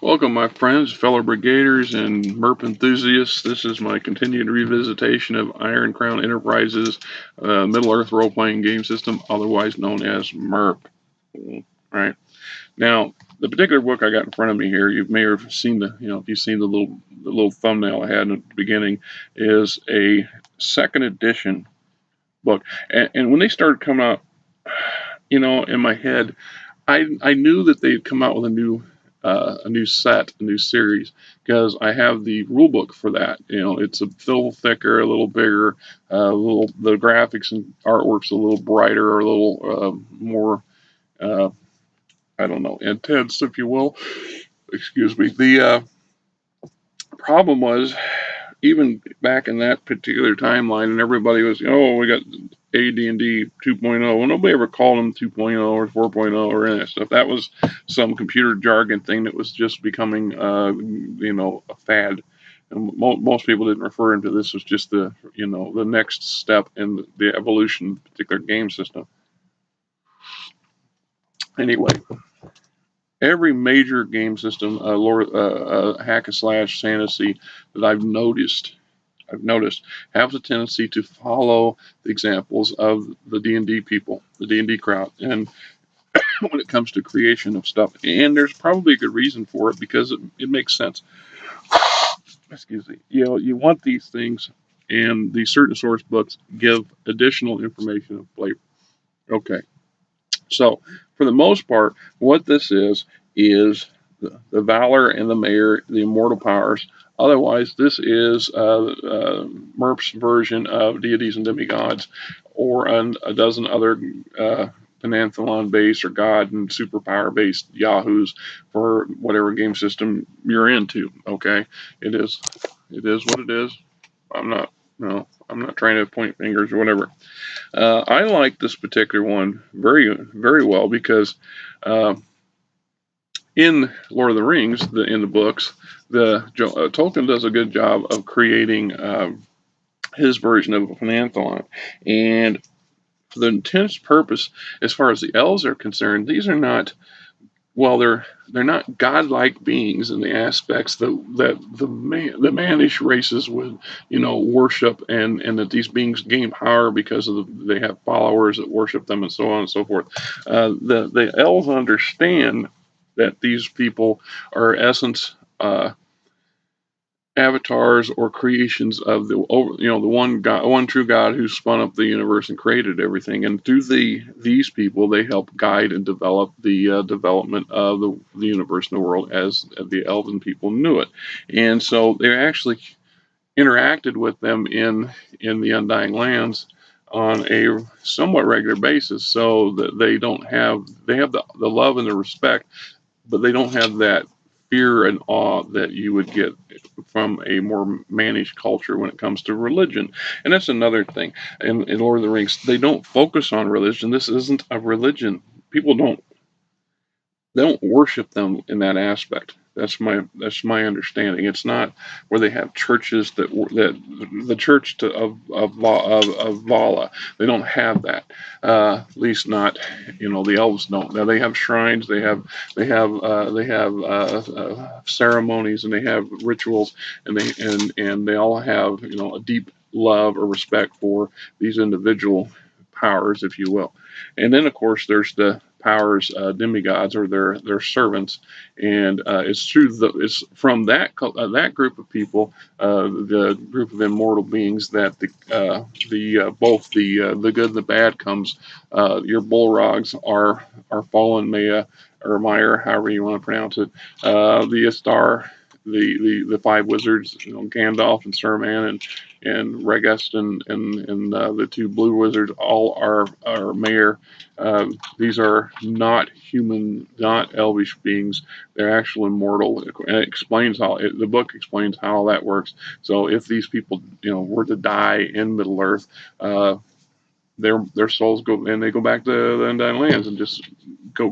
Welcome, my friends, fellow brigaders, and MERP enthusiasts. This is my continued revisitation of Iron Crown Enterprises Middle-earth role-playing game system, otherwise known as MERP. Right now, the particular book I got in front of me here, you may have seen if you've seen the little thumbnail I had at the beginning, is a second edition book. And when they started coming out, in my head, I knew that they'd come out with a new set, a new series, because I have the rule book for that. It's a little thicker, a little bigger, the graphics and artwork's a little brighter, a little more, uh, I don't know, intense, if you will. Excuse me. The problem was, even back in that particular timeline, and everybody was, oh, we got AD&D 2.0. Well, nobody ever called them 2.0 or 4.0 or any of that stuff. That was some computer jargon thing that was just becoming, a fad. And most people didn't refer to this as just the next step in the evolution of the particular game system. Anyway, every major game system, hack and slash fantasy that I've noticed have a tendency to follow the examples of the D&D people, the D&D crowd, and when it comes to creation of stuff. And there's probably a good reason for it, because it makes sense. Excuse me. You want these things, and these certain source books give additional information of flavor. Okay. So, for the most part, what this is the Valar and the Maiar, the immortal powers. Otherwise, this is MERP's version of deities and demigods, or a dozen other Panathlon-based or god and superpower-based yahoos for whatever game system you're into. Okay, it is what it is. I'm not no, I'm not trying to point fingers or whatever. I like this particular one very, very well, because in Lord of the Rings, in the books, Tolkien does a good job of creating his version of a Panathlon. And for the intended purpose, as far as the elves are concerned, these are not, well, they're not godlike beings in the aspects that the mannish races would worship, and that these beings gain power because they have followers that worship them, and so on and so forth. The elves understand that these people are essence avatars or creations of the one God, one true God, who spun up the universe and created everything. And through these people, they help guide and develop the development of the universe and the world as the elven people knew it. And so they actually interacted with them in the Undying Lands on a somewhat regular basis, so that they have the love and the respect, but they don't have that fear and awe that you would get from a more mannish culture when it comes to religion. And that's another thing. In Lord of the Rings, they don't focus on religion. This isn't a religion. People don't worship them in that aspect. That's my understanding. It's not where they have churches that the church of Vala. They don't have that. At least not, the elves don't. Now they have shrines. They have ceremonies, and they have rituals, and they all have a deep love or respect for these individual powers, if you will. And then, of course, there's the powers, demigods, or their servants, and it's from that group of people, the group of immortal beings, that both the good and the bad comes. Your Bolrogs are fallen Maya or Meyer, however you want to pronounce it. The Istar, the five wizards, Gandalf and Saruman, and Regest, and the two blue wizards, all are Maiar. These are not human, not elvish beings. They're actual immortal. And the book explains how that works. So if these people, were to die in Middle Earth, their souls go back to the Undying Lands and just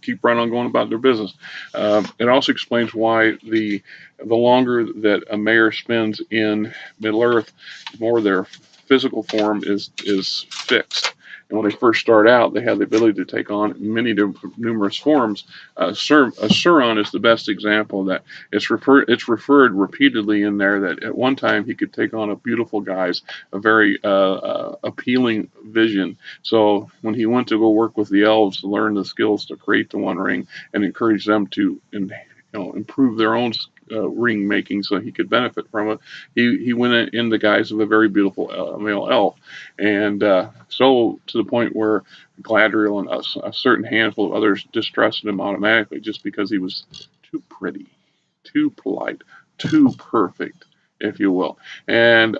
keep right on going about their business. It also explains why the longer that a Maiar spends in Middle Earth, the more their physical form is fixed. And when they first start out, they have the ability to take on many numerous forms. Sauron is the best example of that. It's referred repeatedly in there that at one time he could take on a beautiful guise, a very appealing vision. So when he went to go work with the elves to learn the skills to create the One Ring and encourage them to improve their own ring making so he could benefit from it, he went in the guise of a very beautiful male elf. And so to the point where Gladriel and a certain handful of others distrusted him automatically just because he was too pretty, too polite, too perfect, if you will. And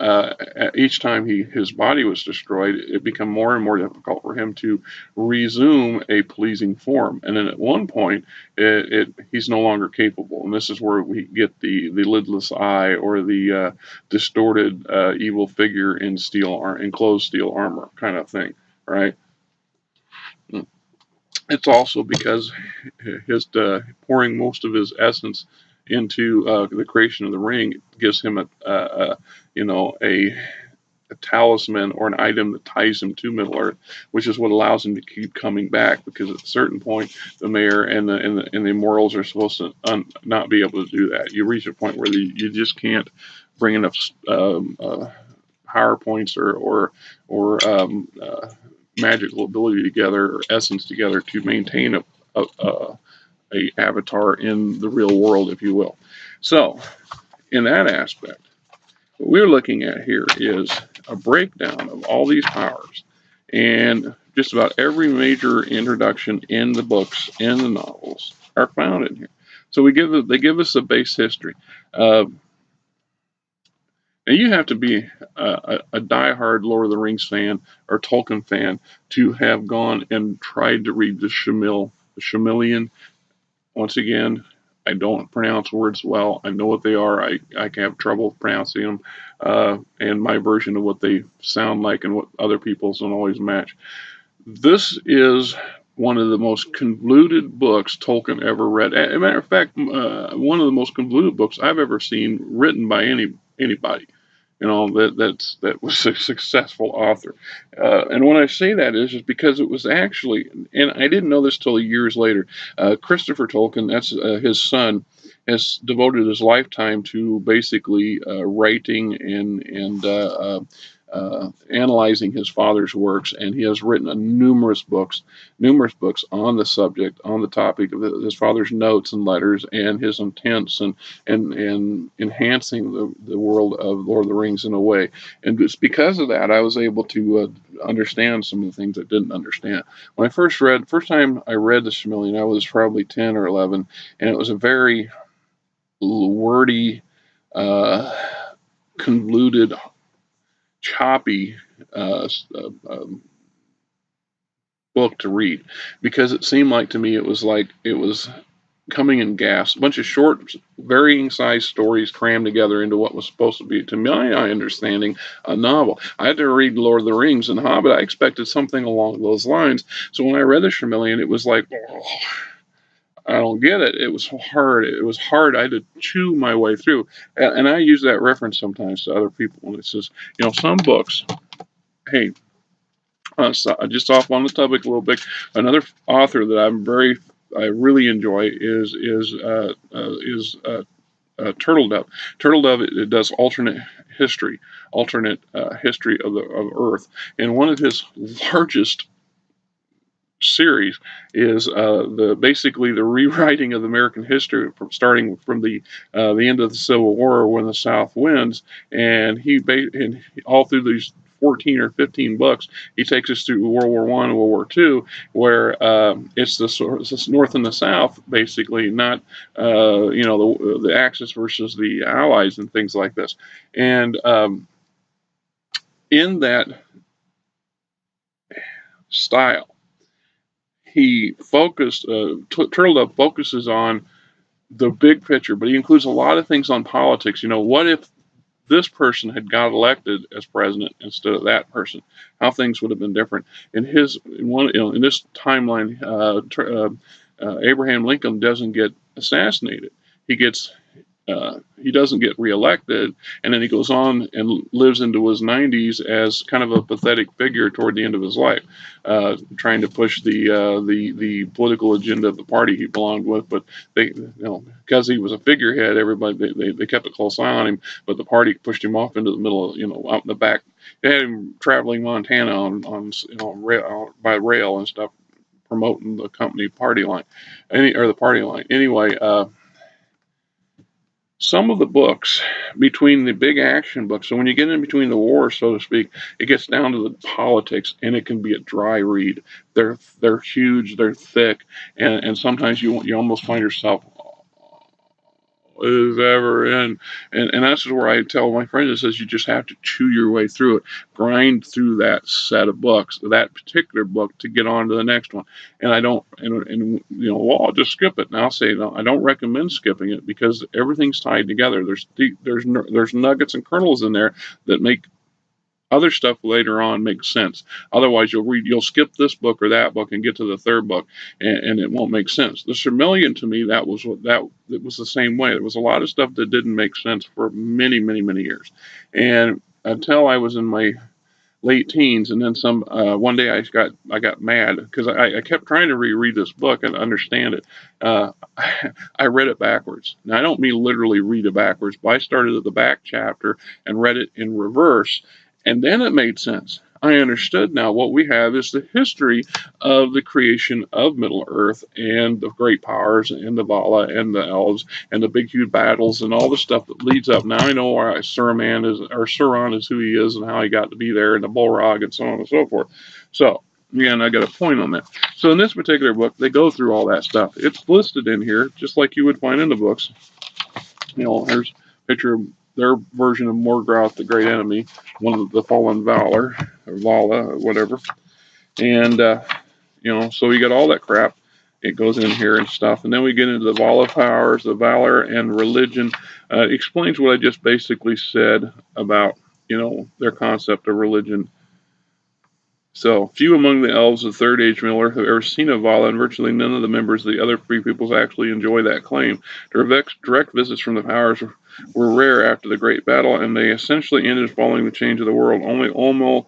each time his body was destroyed, it became more and more difficult for him to resume a pleasing form. And then at one point, he's no longer capable. And this is where we get the lidless eye or the distorted evil figure in closed steel armor kind of thing, right? It's also because his pouring most of his essence into the creation of the ring gives him a talisman or an item that ties him to Middle Earth, which is what allows him to keep coming back. Because at a certain point, the mayor and the immortals are supposed to not be able to do that. You reach a point where you just can't bring enough power points or magical ability together or essence together to maintain a avatar in the real world, if you will. So, in that aspect, what we're looking at here is a breakdown of all these powers, and just about every major introduction in the books and the novels are found in here. So they give us a base history. Now you have to be a diehard Lord of the Rings fan or Tolkien fan to have gone and tried to read the Silmarillion. Once again, I don't pronounce words well. I know what they are. I have trouble pronouncing them, and my version of what they sound like and what other people's don't always match. This is one of the most convoluted books Tolkien ever read. As a matter of fact, one of the most convoluted books I've ever seen written by anybody. That was a successful author. And when I say that is just because it was actually, and I didn't know this till years later, Christopher Tolkien, that's his son, has devoted his lifetime to basically writing and analyzing his father's works, and he has written numerous books on the subject, on the topic of his father's notes and letters and his intents and enhancing the world of Lord of the Rings in a way. And it's because of that I was able to understand some of the things I didn't understand. When I first time I read the Silmarillion, I was probably 10 or 11, and it was a very wordy, convoluted, choppy book to read, because it seemed like to me it was coming in gasps, a bunch of short, varying size stories crammed together into what was supposed to be, to my understanding, a novel. I had to read Lord of the Rings and Hobbit. I expected something along those lines. So when I read the Silmarillion, it was like, oh, I don't get it. It was hard. It was hard. I had to chew my way through. And I use that reference sometimes to other people when it says, some books, hey, so just off on the topic a little bit, another author that I really enjoy is Turtle Dove. Turtle Dove, it does alternate history of Earth, and one of his largest series is basically the rewriting of American history, starting from the end of the Civil War when the South wins, and all through these 14 or 15 books, he takes us through World War I and World War II, where it's this North and the South, basically, not the Axis versus the Allies and things like this. And in that style, Turtle Dove focuses on the big picture, but he includes a lot of things on politics. What if this person had got elected as president instead of that person? How things would have been different. In this timeline, Abraham Lincoln doesn't get assassinated. He gets he doesn't get reelected, and then he goes on and lives into his 90s as kind of a pathetic figure toward the end of his life, trying to push the political agenda of the party he belonged with. But because he was a figurehead, everybody they kept a close eye on him. But the party pushed him off into the middle, out in the back. They had him traveling Montana on by rail and stuff, promoting the company party line, the party line. Anyway, some of the books between the big action books, so when you get in between the wars, so to speak, it gets down to the politics, and it can be a dry read. They're huge, they're thick, and sometimes you almost find yourself, is ever in. And that's where I tell my friends, it says you just have to chew your way through it, grind through that set of books, that particular book, to get on to the next one. And I don't, and well, I'll just skip it. And I'll say, no, I don't recommend skipping it, because everything's tied together. There's nuggets and kernels in there that make other stuff later on makes sense. Otherwise, you'll skip this book or that book and get to the third book, and it won't make sense. The Silmarillion, to me, it was the same way. There was a lot of stuff that didn't make sense for many, many, many years, and until I was in my late teens, and then some. One day I got mad because I kept trying to reread this book and understand it. I read it backwards. Now, I don't mean literally read it backwards, but I started at the back chapter and read it in reverse, and then it made sense. I understood now what we have is the history of the creation of Middle Earth and the great powers and the Vala and the elves and the big huge battles and all the stuff that leads up. Now I know why Sauron is who he is and how he got to be there, and the Bolrog and so on and so forth. So again, I got a point on that. So in this particular book, they go through all that stuff. It's listed in here just like you would find in the books. Here's a picture of their version of Morgoth, the great enemy, one of the fallen Valar, or Vala, or whatever. And, so you got all that crap. It goes in here and stuff. And then we get into the Vala powers, the Valor, and religion. It explains what I just basically said about, their concept of religion. So, few among the elves of Third Age Middle-earth have ever seen a Vala, and virtually none of the members of the other free peoples actually enjoy that claim. Direct visits from the powers were rare after the Great Battle, and they essentially ended following the change of the world. Only Ulmo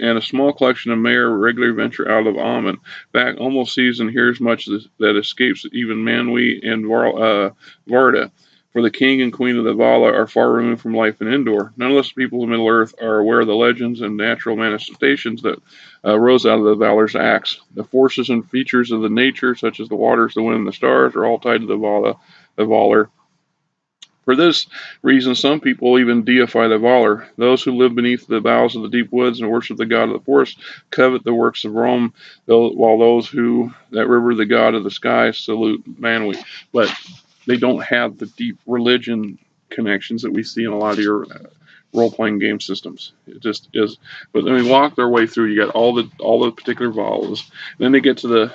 and a small collection of Maiar regularly venture out of Aman. In fact, Ulmo sees and hears much that escapes even Manwë and Varda. For the king and queen of the Vala are far removed from life in Endor. None of the people of Middle-earth are aware of the legends and natural manifestations that rose out of the Valar's acts. The forces and features of the nature, such as the waters, the wind, and the stars, are all tied to the Valar. For this reason, some people even deify the Valar. Those who live beneath the boughs of the deep woods and worship the god of the forest covet the works of Rome, while those that river the god of the sky salute Manwë. But they don't have the deep religion connections that we see in a lot of your role-playing game systems. It just is. But then we walk their way through. You got all the particular Valas. Then they get to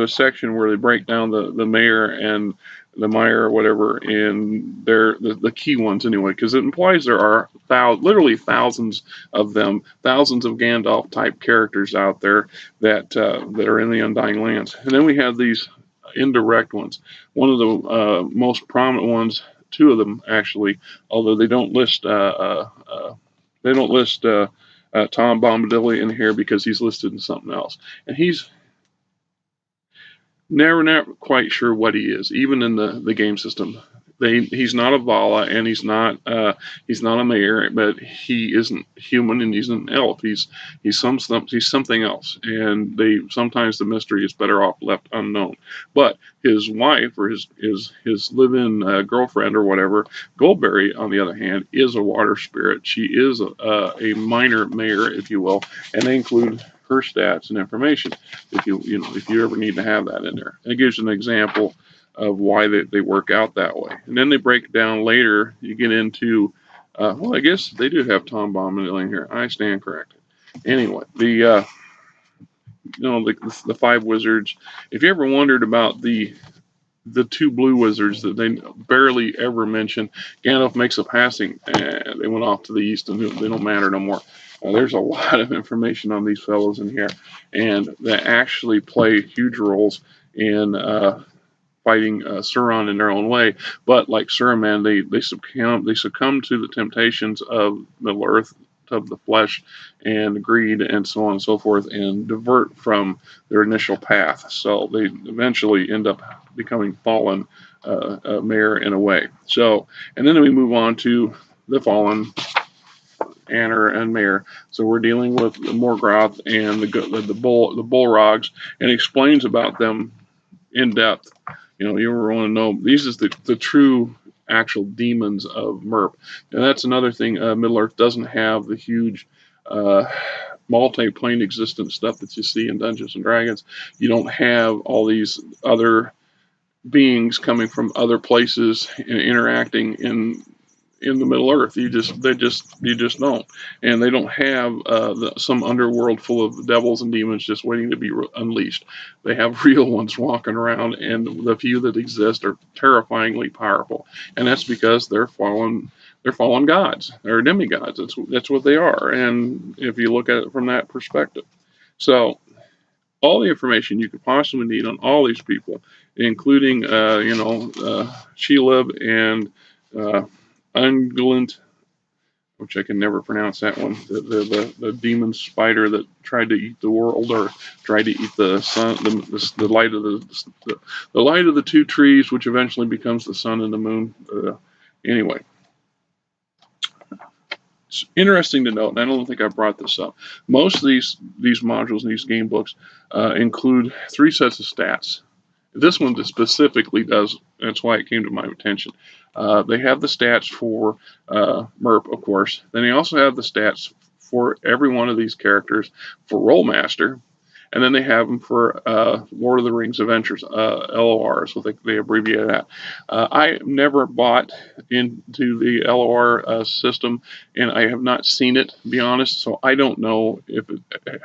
a section where they break down the Maiar and the Maiar or whatever, and they're the key ones anyway, because it implies there are literally thousands of them, thousands of Gandalf type characters out there that are in the Undying Lands. And then we have these indirect ones. One of the most prominent ones, two of them actually, although they don't list Tom Bombadil in here because he's listed in something else, and he's never quite sure what he is, even in the game system. He's not a Vala, and he's not a Maiar, but he isn't human, and he's an elf. He's something else, and sometimes the mystery is better off left unknown. But his wife, or his live-in girlfriend or whatever, Goldberry, on the other hand, is a water spirit. She is a minor Maiar, if you will, and they include her stats and information if you ever need to have that in there. And it gives an example of why they work out that way. And then they break it down later. You get into, I guess they do have Tom Bombadil in here. I stand corrected. Anyway, the five wizards. If you ever wondered about the two blue wizards that they barely ever mention, Gandalf makes a passing, and they went off to the east, and they don't matter no more. There's a lot of information on these fellows in here, and they actually play huge roles in fighting Sauron in their own way. But like Saruman, they succumb to the temptations of Middle Earth, of the flesh and greed and so on and so forth, and divert from their initial path. So they eventually end up becoming fallen Maiar in a way. So, and then we move on to the fallen Anner and Maiar. So we're dealing with the Morgoth and the Bolrogs, and explains about them in depth. You ever want to know, these is the true actual demons of MERP. And that's another thing, Middle Earth doesn't have the huge multi-plane existence stuff that you see in Dungeons and Dragons. You don't have all these other beings coming from other places and interacting in the Middle Earth. You just don't, and they don't have some underworld full of devils and demons just waiting to be unleashed. They have real ones walking around, and the few that exist are terrifyingly powerful, and that's because they're fallen. They're fallen gods. They're demigods. That's what they are. And if you look at it from that perspective, so all the information you could possibly need on all these people, including Shelob and Ungulent, which I can never pronounce that one. The demon spider that tried to eat the world, or tried to eat the sun, the light of the light of the two trees, which eventually becomes the sun and the moon. Anyway, it's interesting to note, and I don't think I brought this up. Most of these modules and these game books include 3 sets of stats. This one specifically does. That's why it came to my attention. They have the stats for MERP, of course. Then they also have the stats for every one of these characters for Rollmaster. And then they have them for Lord of the Rings Adventures, LOR, so they abbreviate that. I never bought into the LOR system, and I have not seen it, to be honest, so I don't know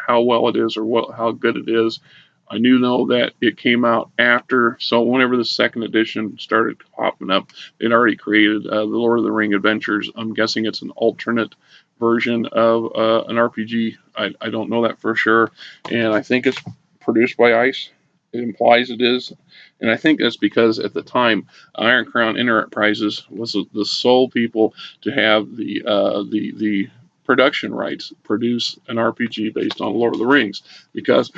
how well it is or how good it is. I do know that it came out after, so whenever the second edition started popping up, they'd already created the Lord of the Ring Adventures. I'm guessing it's an alternate version of an RPG. I don't know that for sure, and I think it's produced by ICE. It implies it is, and I think that's because at the time, Iron Crown Enterprises was the sole people to have the production rights produce an RPG based on Lord of the Rings, because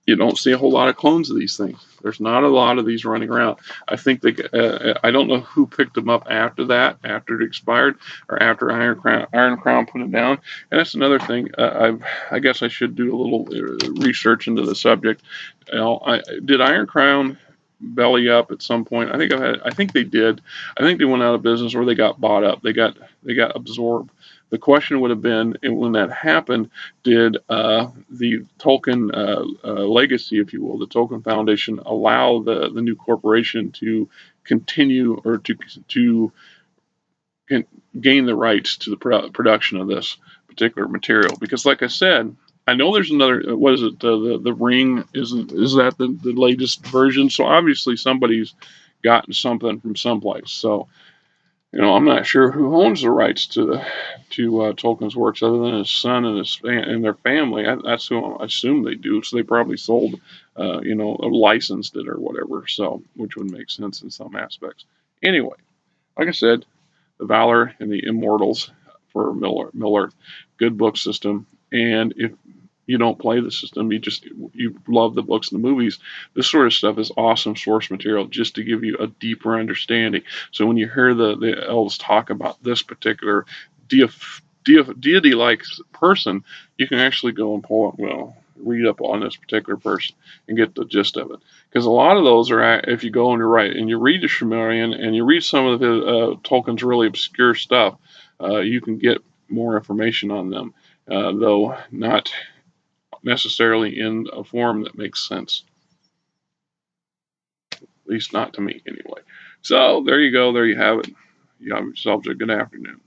you don't see a whole lot of clones of these things. There's not a lot of these running around. I think I don't know who picked them up after that, after it expired, or after Iron Crown put it down. And that's another thing. I guess I should do a little research into the subject. Did Iron Crown belly up at some point? I think they did. I think they went out of business, or they got bought up. They got absorbed. The question would have been, when that happened, did the Tolkien legacy, if you will, the Tolkien Foundation, allow the new corporation to continue, or to gain the rights to the production of this particular material? Because, like I said, I know there's another. What is it? The Ring is that the latest version? So obviously somebody's gotten something from someplace. So I'm not sure who owns the rights to Tolkien's works, other than his son and their family. That's who I assume they do. So they probably sold, licensed it or whatever. So, which would make sense in some aspects. Anyway, like I said, the Valar and the Immortals for Miller, good book system. And if you don't play the system, you love the books and the movies, this sort of stuff is awesome source material just to give you a deeper understanding. So when you hear the elves talk about this particular deity-like person, you can actually go and read up on this particular person and get the gist of it. Because a lot of those are, if you go and you read the Silmarillion and you read some of Tolkien's really obscure stuff, you can get more information on them, though not necessarily in a form that makes sense. At least not to me, anyway. So there you go. There you have it. You have yourselves a good afternoon.